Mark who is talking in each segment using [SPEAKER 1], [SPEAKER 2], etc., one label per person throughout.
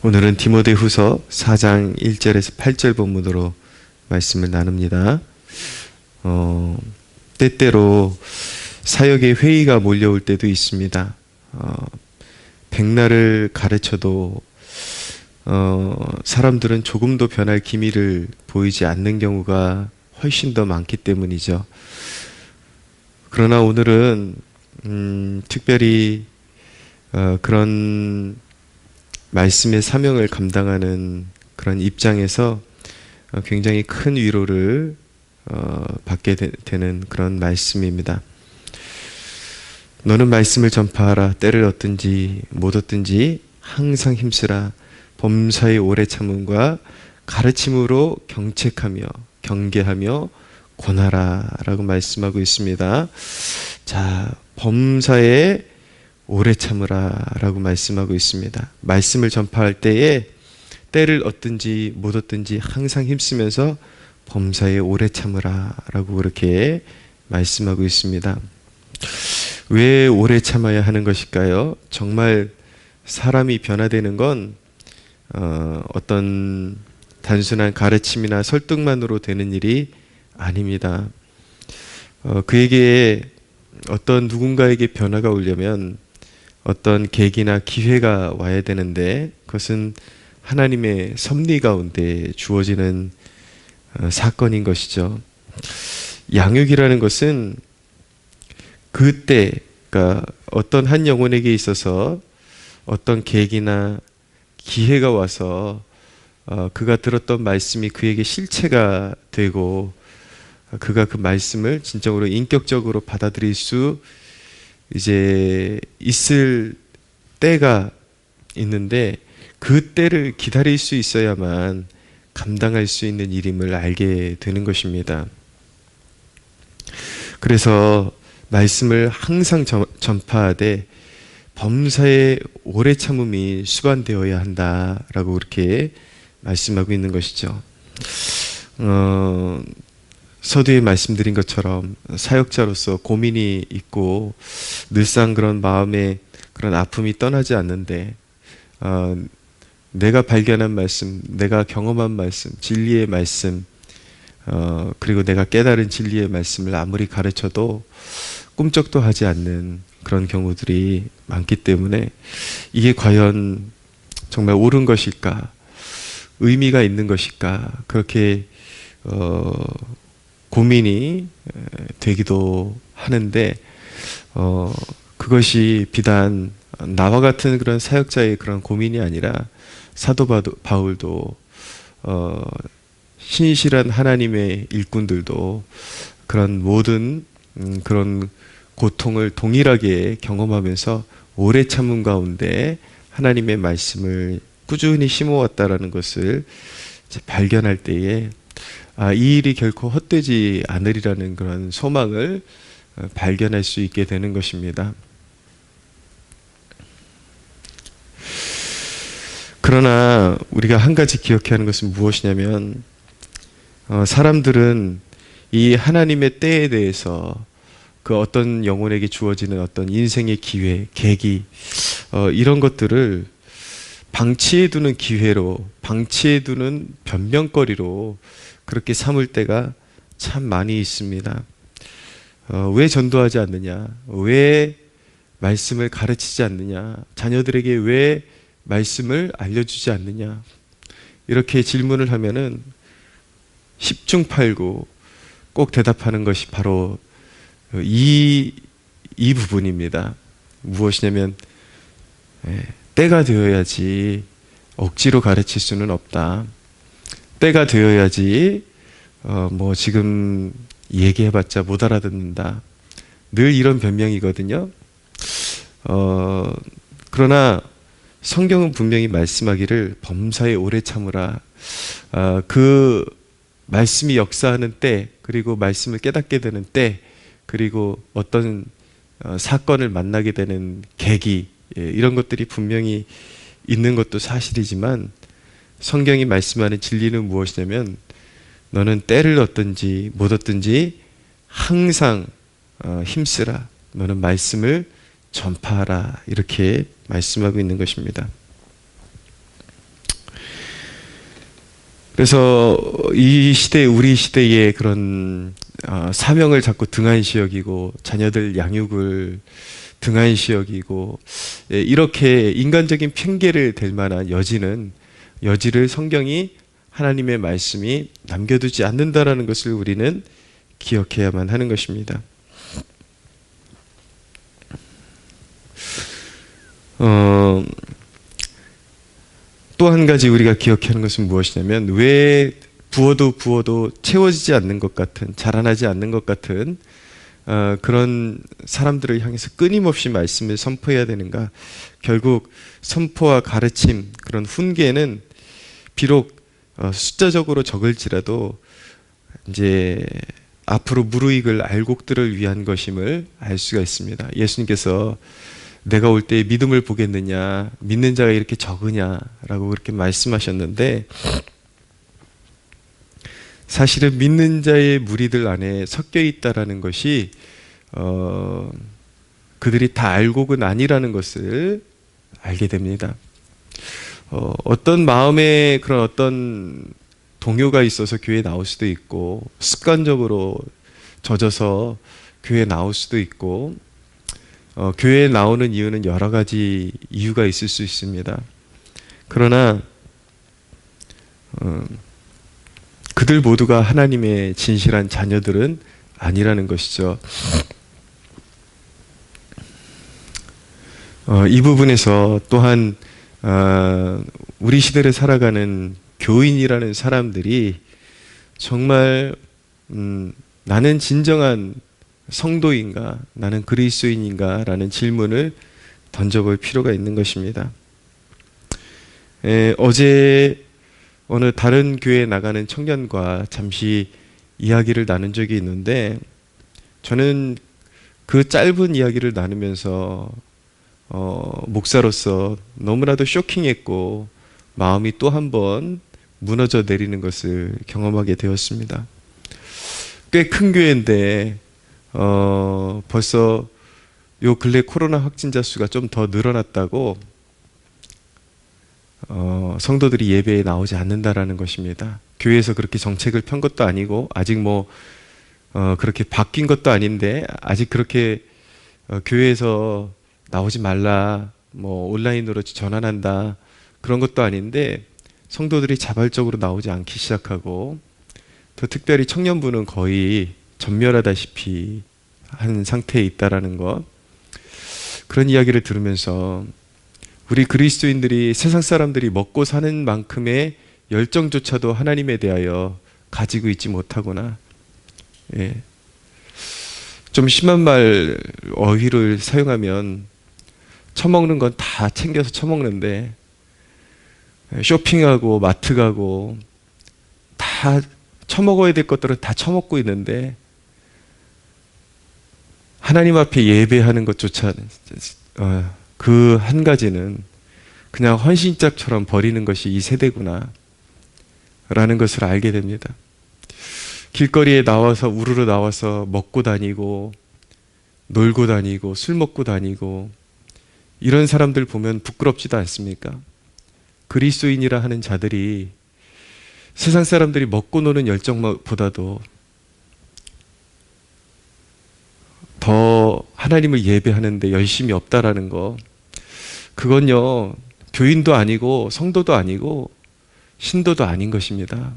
[SPEAKER 1] 오늘은 디모데후서 4장 1절에서 8절 본문으로 말씀을 나눕니다. 때때로 사역의 회의가 몰려올 때도 있습니다. 백날을 가르쳐도 사람들은 조금도 변할 기미를 보이지 않는 경우가 훨씬 더 많기 때문이죠. 그러나 오늘은 특별히 그런 말씀의 사명을 감당하는 그런 입장에서 굉장히 큰 위로를 받게 되는 그런 말씀입니다. 너는 말씀을 전파하라. 때를 얻든지 못 얻든지 항상 힘쓰라. 범사의 오래 참음과 가르침으로 경책하며 경계하며 권하라 라고 말씀하고 있습니다. 자, 범사에 오래 참으라 라고 말씀하고 있습니다. 말씀을 전파할 때에 때를 얻든지 못 얻든지 항상 힘쓰면서 범사에 오래 참으라 라고 그렇게 말씀하고 있습니다. 왜 오래 참아야 하는 것일까요? 정말 사람이 변화되는 건 어떤 단순한 가르침이나 설득만으로 되는 일이 아닙니다. 그에게 어떤 누군가에게 변화가 오려면 어떤 계기나 기회가 와야 되는데 그것은 하나님의 섭리 가운데 주어지는 사건인 것이죠. 양육이라는 것은 그때, 그러니까 어떤 한 영혼에게 있어서 어떤 계기나 기회가 와서 그가 들었던 말씀이 그에게 실체가 되고 그가 그 말씀을 진정으로 인격적으로 받아들일 수 이제 있을 때가 있는데 그 때를 기다릴 수 있어야만 감당할 수 있는 일임을 알게 되는 것입니다. 그래서 말씀을 항상 전파하되 범사에 오래 참음이 수반되어야 한다라고 그렇게 말씀하고 있는 것이죠. 서두에 말씀드린 것처럼 사역자로서 고민이 있고 늘상 그런 마음에 그런 아픔이 떠나지 않는데 내가 발견한 말씀, 내가 경험한 말씀, 진리의 말씀, 그리고 내가 깨달은 진리의 말씀을 아무리 가르쳐도 꿈쩍도 하지 않는 그런 경우들이 많기 때문에 이게 과연 정말 옳은 것일까, 의미가 있는 것일까, 그렇게 고민이 되기도 하는데 그것이 비단 나와 같은 그런 사역자의 그런 고민이 아니라 사도 바울도 신실한 하나님의 일꾼들도 그런 모든 그런 고통을 동일하게 경험하면서 오래 참음 가운데 하나님의 말씀을 꾸준히 심어왔다라는 것을 발견할 때에 이 일이 결코 헛되지 않으리라는 그런 소망을 발견할 수 있게 되는 것입니다. 그러나 우리가 한 가지 기억해야 하는 것은 무엇이냐면 사람들은 이 하나님의 때에 대해서 그 어떤 영혼에게 주어지는 어떤 인생의 기회, 계기 이런 것들을 방치해두는 기회로, 방치해두는 변명거리로 그렇게 삼을 때가 참 많이 있습니다. 왜 전도하지 않느냐? 왜 말씀을 가르치지 않느냐? 자녀들에게 왜 말씀을 알려주지 않느냐? 이렇게 질문을 하면은 10중8구 꼭 대답하는 것이 바로 이 부분입니다. 무엇이냐면 때가 되어야지 억지로 가르칠 수는 없다. 때가 되어야지 지금 얘기해봤자 못 알아듣는다. 늘 이런 변명이거든요. 그러나 성경은 분명히 말씀하기를 범사에 오래 참으라. 그 말씀이 역사하는 때, 그리고 말씀을 깨닫게 되는 때, 그리고 어떤 사건을 만나게 되는 계기, 이런 것들이 분명히 있는 것도 사실이지만 성경이 말씀하는 진리는 무엇이냐면 너는 때를 얻든지 못 얻든지 항상 힘쓰라. 너는 말씀을 전파하라. 이렇게 말씀하고 있는 것입니다. 그래서 이 시대, 우리 시대의 그런 사명을 자꾸 등한시 여기고 자녀들 양육을 등한시 여기고, 예, 이렇게 인간적인 핑계를 댈 만한 여지를 성경이, 하나님의 말씀이 남겨두지 않는다라는 것을 우리는 기억해야만 하는 것입니다. 또 한 가지 우리가 기억해야 하는 것은 무엇이냐면, 왜 부어도 채워지지 않는 것 같은, 자라나지 않는 것 같은 그런 사람들을 향해서 끊임없이 말씀을 선포해야 되는가? 결국 선포와 가르침, 그런 훈계는 비록 숫자적으로 적을지라도 이제 앞으로 무르익을 알곡들을 위한 것임을 알 수가 있습니다. 예수님께서 내가 올 때 믿음을 보겠느냐, 믿는 자가 이렇게 적으냐라고 그렇게 말씀하셨는데, 사실은 믿는 자의 무리들 안에 섞여 있다라는 것이 그들이 다 알곡은 아니라는 것을 알게 됩니다. 어떤 마음에 그런 어떤 동요가 있어서 교회에 나올 수도 있고, 습관적으로 젖어서 교회에 나올 수도 있고, 교회에 나오는 이유는 여러 가지 이유가 있을 수 있습니다. 그러나 그들 모두가 하나님의 진실한 자녀들은 아니라는 것이죠. 이 부분에서 또한 우리 시대를 살아가는 교인이라는 사람들이 정말 나는 진정한 성도인가, 나는 그리스도인인가 라는 질문을 던져볼 필요가 있는 것입니다. 어제 어느 다른 교회에 나가는 청년과 잠시 이야기를 나눈 적이 있는데, 저는 그 짧은 이야기를 나누면서 목사로서 너무나도 쇼킹했고 마음이 또 한 번 무너져 내리는 것을 경험하게 되었습니다. 꽤 큰 교회인데 벌써 요 근래 코로나 확진자 수가 좀 더 늘어났다고 성도들이 예배에 나오지 않는다라는 것입니다. 교회에서 그렇게 정책을 편 것도 아니고, 아직 그렇게 바뀐 것도 아닌데, 아직 그렇게 교회에서 나오지 말라, 온라인으로 전환한다, 그런 것도 아닌데, 성도들이 자발적으로 나오지 않기 시작하고, 더 특별히 청년부는 거의 전멸하다시피 한 상태에 있다라는 것, 그런 이야기를 들으면서 우리 그리스도인들이 세상 사람들이 먹고 사는 만큼의 열정조차도 하나님에 대하여 가지고 있지 못하구나. 예. 좀 심한 말, 어휘를 사용하면 처먹는 건 다 챙겨서 처먹는데, 쇼핑하고 마트 가고 다 처먹어야 될 것들은 다 처먹고 있는데, 하나님 앞에 예배하는 것조차 그 한 가지는 그냥 헌신짝처럼 버리는 것이 이 세대구나 라는 것을 알게 됩니다. 길거리에 나와서 우르르 나와서 먹고 다니고 놀고 다니고 술 먹고 다니고 이런 사람들 보면 부끄럽지도 않습니까? 그리스도인이라 하는 자들이 세상 사람들이 먹고 노는 열정보다도 더 하나님을 예배하는데 열심이 없다라는 거, 그건요 교인도 아니고 성도도 아니고 신도도 아닌 것입니다.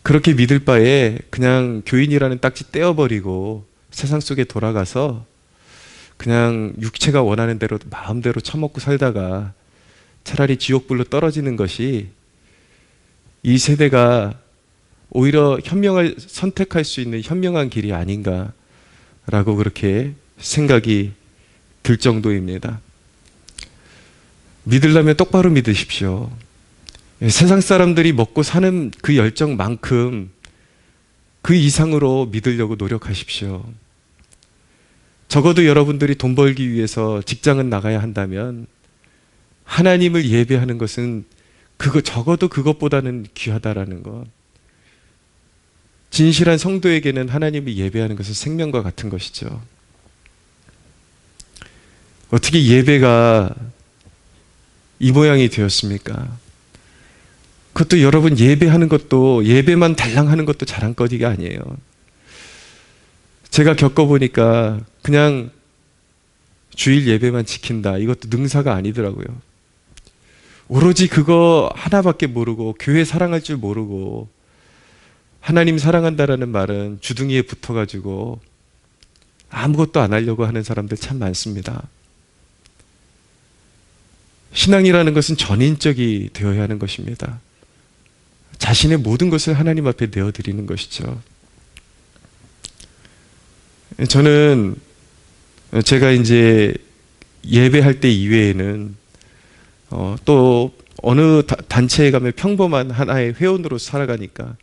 [SPEAKER 1] 그렇게 믿을 바에 그냥 교인이라는 딱지 떼어버리고 세상 속에 돌아가서 그냥 육체가 원하는 대로 마음대로 처먹고 살다가 차라리 지옥불로 떨어지는 것이 이 세대가 오히려 현명을 선택할 수 있는 현명한 길이 아닌가라고 그렇게 생각이 들 정도입니다. 믿으려면 똑바로 믿으십시오. 세상 사람들이 먹고 사는 그 열정만큼 그 이상으로 믿으려고 노력하십시오. 적어도 여러분들이 돈 벌기 위해서 직장은 나가야 한다면 하나님을 예배하는 것은 적어도 그것보다는 귀하다라는 것. 진실한 성도에게는 하나님을 예배하는 것은 생명과 같은 것이죠. 어떻게 예배가 이 모양이 되었습니까? 그것도 여러분 예배하는 것도 예배만 달랑 하는 것도 자랑거리가 아니에요. 제가 겪어보니까 그냥 주일 예배만 지킨다, 이것도 능사가 아니더라고요. 오로지 그거 하나밖에 모르고 교회 사랑할 줄 모르고 하나님 사랑한다라는 말은 주둥이에 붙어가지고 아무것도 안 하려고 하는 사람들 참 많습니다. 신앙이라는 것은 전인적이 되어야 하는 것입니다. 자신의 모든 것을 하나님 앞에 내어드리는 것이죠. 저는 제가 이제 예배할 때 이외에는 또 어느 단체에 가면 평범한 하나의 회원으로 살아가니까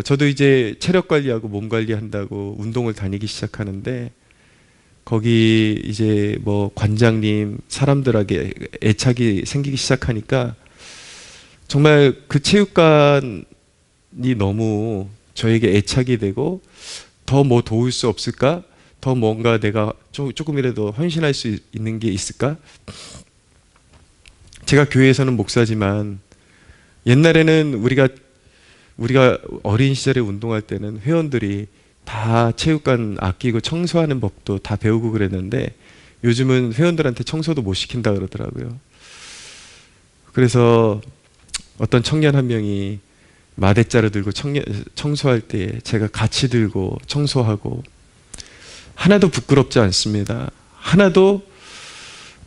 [SPEAKER 1] 저도 이제 체력 관리하고 몸 관리한다고 운동을 다니기 시작하는데, 거기 이제 뭐 관장님 사람들에게 애착이 생기기 시작하니까 정말 그 체육관이 너무 저에게 애착이 되고, 더 뭐 도울 수 없을까? 더 뭔가 내가 조금이라도 헌신할 수 있는 게 있을까? 제가 교회에서는 목사지만 옛날에는 우리가 어린 시절에 운동할 때는 회원들이 다 체육관 아끼고 청소하는 법도 다 배우고 그랬는데, 요즘은 회원들한테 청소도 못 시킨다 그러더라고요. 그래서 어떤 청년 한 명이 마대자루 들고 청소할 때 제가 같이 들고 청소하고, 하나도 부끄럽지 않습니다. 하나도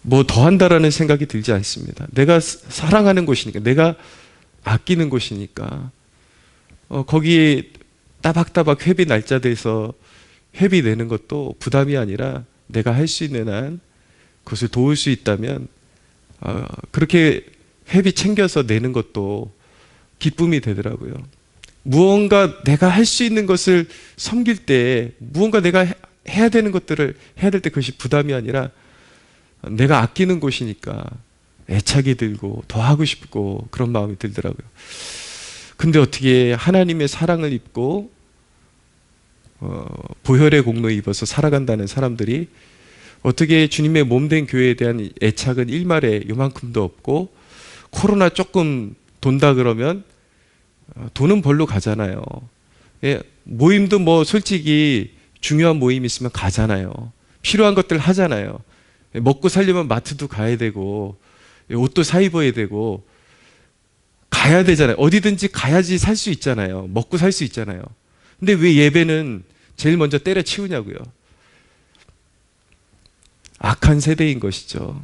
[SPEAKER 1] 뭐 더 한다라는 생각이 들지 않습니다. 내가 사랑하는 곳이니까, 내가 아끼는 곳이니까, 거기에 따박따박 회비 날짜돼서 회비 내는 것도 부담이 아니라 내가 할 수 있는 한 그것을 도울 수 있다면 그렇게 회비 챙겨서 내는 것도 기쁨이 되더라고요. 무언가 내가 할 수 있는 것을 섬길 때, 무언가 내가 해야 되는 것들을 해야 될 때 그것이 부담이 아니라 내가 아끼는 곳이니까 애착이 들고 더 하고 싶고 그런 마음이 들더라고요. 근데 어떻게 하나님의 사랑을 입고 보혈의 공로 입어서 살아간다는 사람들이 어떻게 주님의 몸된 교회에 대한 애착은 일말에 요만큼도 없고, 코로나 조금 돈다 그러면 돈은 벌러 가잖아요. 모임도 뭐 솔직히 중요한 모임 있으면 가잖아요. 필요한 것들 하잖아요. 먹고 살려면 마트도 가야 되고 옷도 사 입어야 되고 가야 되잖아요. 어디든지 가야지 살 수 있잖아요. 먹고 살 수 있잖아요. 근데 왜 예배는 제일 먼저 때려치우냐고요. 악한 세대인 것이죠.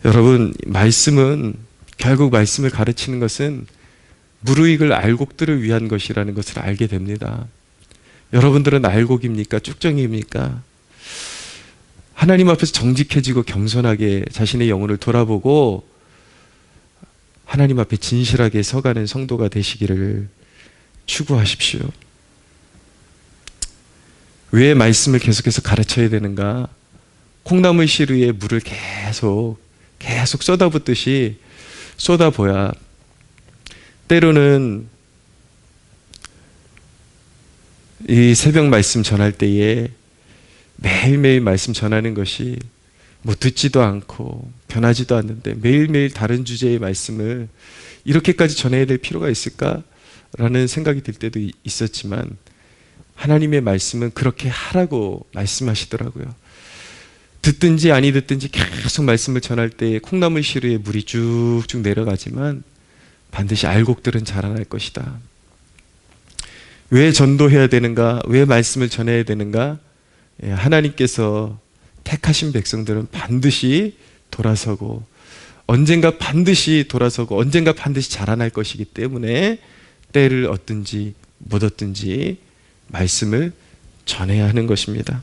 [SPEAKER 1] 여러분, 말씀은 결국 말씀을 가르치는 것은 무르익을 알곡들을 위한 것이라는 것을 알게 됩니다. 여러분들은 알곡입니까? 쭉정이입니까? 하나님 앞에서 정직해지고 겸손하게 자신의 영혼을 돌아보고 하나님 앞에 진실하게 서가는 성도가 되시기를 추구하십시오. 왜 말씀을 계속해서 가르쳐야 되는가? 콩나물 실 위에 물을 계속 쏟아붓듯이 쏟아부어야, 때로는 이 새벽 말씀 전할 때에 매일매일 말씀 전하는 것이 뭐 듣지도 않고 변하지도 않는데 매일매일 다른 주제의 말씀을 이렇게까지 전해야 될 필요가 있을까라는 생각이 들 때도 있었지만, 하나님의 말씀은 그렇게 하라고 말씀하시더라고요. 듣든지 아니 듣든지 계속 말씀을 전할 때 콩나물 시루에 물이 쭉쭉 내려가지만 반드시 알곡들은 자라날 것이다. 왜 전도해야 되는가? 왜 말씀을 전해야 되는가? 하나님께서 택하신 백성들은 반드시 돌아서고 언젠가 반드시 돌아서고 언젠가 반드시 자라날 것이기 때문에 때를 얻든지 못 얻든지 말씀을 전해야 하는 것입니다.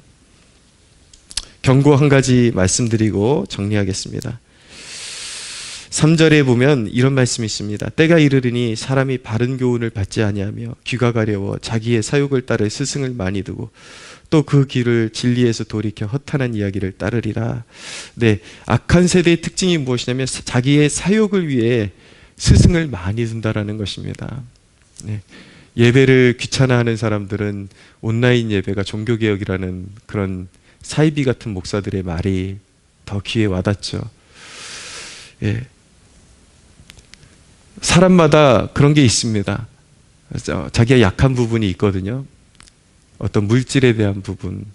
[SPEAKER 1] 경고 한 가지 말씀드리고 정리하겠습니다. 3절에 보면 이런 말씀이 있습니다. 때가 이르리니 사람이 바른 교훈을 받지 아니하며 귀가 가려워 자기의 사욕을 따를 스승을 많이 두고 또 그 길을 진리에서 돌이켜 허탄한 이야기를 따르리라. 네, 악한 세대의 특징이 무엇이냐면 자기의 사욕을 위해 스승을 많이 둔다라는 것입니다. 네, 예배를 귀찮아하는 사람들은 온라인 예배가 종교개혁이라는 그런 사이비 같은 목사들의 말이 더 귀에 와닿죠. 예. 사람마다 그런 게 있습니다. 자기가 약한 부분이 있거든요. 어떤 물질에 대한 부분,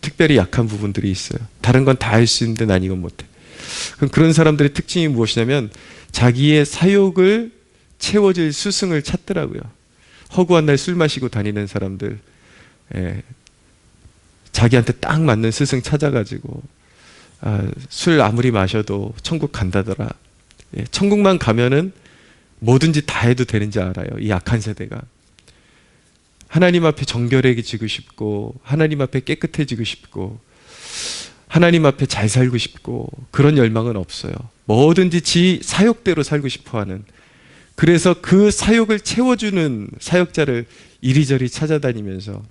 [SPEAKER 1] 특별히 약한 부분들이 있어요. 다른 건 다 할 수 있는데 난 이건 못해. 그럼 그런 사람들의 특징이 무엇이냐면 자기의 사욕을 채워질 스승을 찾더라고요. 허구한 날 술 마시고 다니는 사람들, 자기한테 딱 맞는 스승 찾아가지고 술 아무리 마셔도 천국 간다더라. 천국만 가면은 뭐든지 다 해도 되는지 알아요. 이 약한 세대가. 하나님 앞에 정결해지고 싶고 하나님 앞에 깨끗해지고 싶고 하나님 앞에 잘 살고 싶고 그런 열망은 없어요. 뭐든지 지 사욕대로 살고 싶어하는, 그래서 그 사욕을 채워주는 사역자를 이리저리 찾아다니면서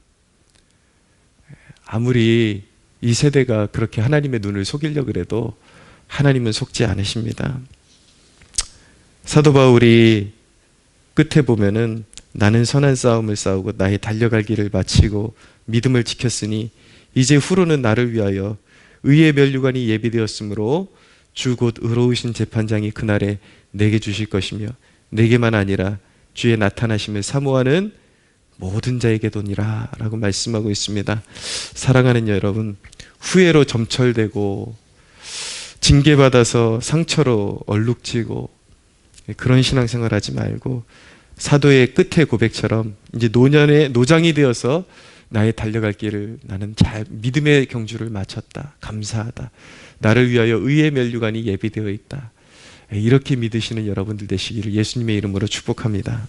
[SPEAKER 1] 아무리 이 세대가 그렇게 하나님의 눈을 속이려고 그래도 하나님은 속지 않으십니다. 사도 바울이 끝에 보면은 나는 선한 싸움을 싸우고 나의 달려갈 길을 마치고 믿음을 지켰으니 이제 후로는 나를 위하여 의의 면류관이 예비되었으므로 주 곧 의로우신 재판장이 그날에 내게 주실 것이며 내게만 아니라 주의 나타나심을 사모하는 모든 자에게도니라 라고 말씀하고 있습니다. 사랑하는 여러분, 후회로 점철되고 징계받아서 상처로 얼룩지고 그런 신앙생활 하지 말고 사도의 끝의 고백처럼 이제 노장이 되어서 나의 달려갈 길을 나는 잘 믿음의 경주를 마쳤다. 감사하다. 나를 위하여 의의 면류관이 예비되어 있다. 이렇게 믿으시는 여러분들 되시기를 예수님의 이름으로 축복합니다.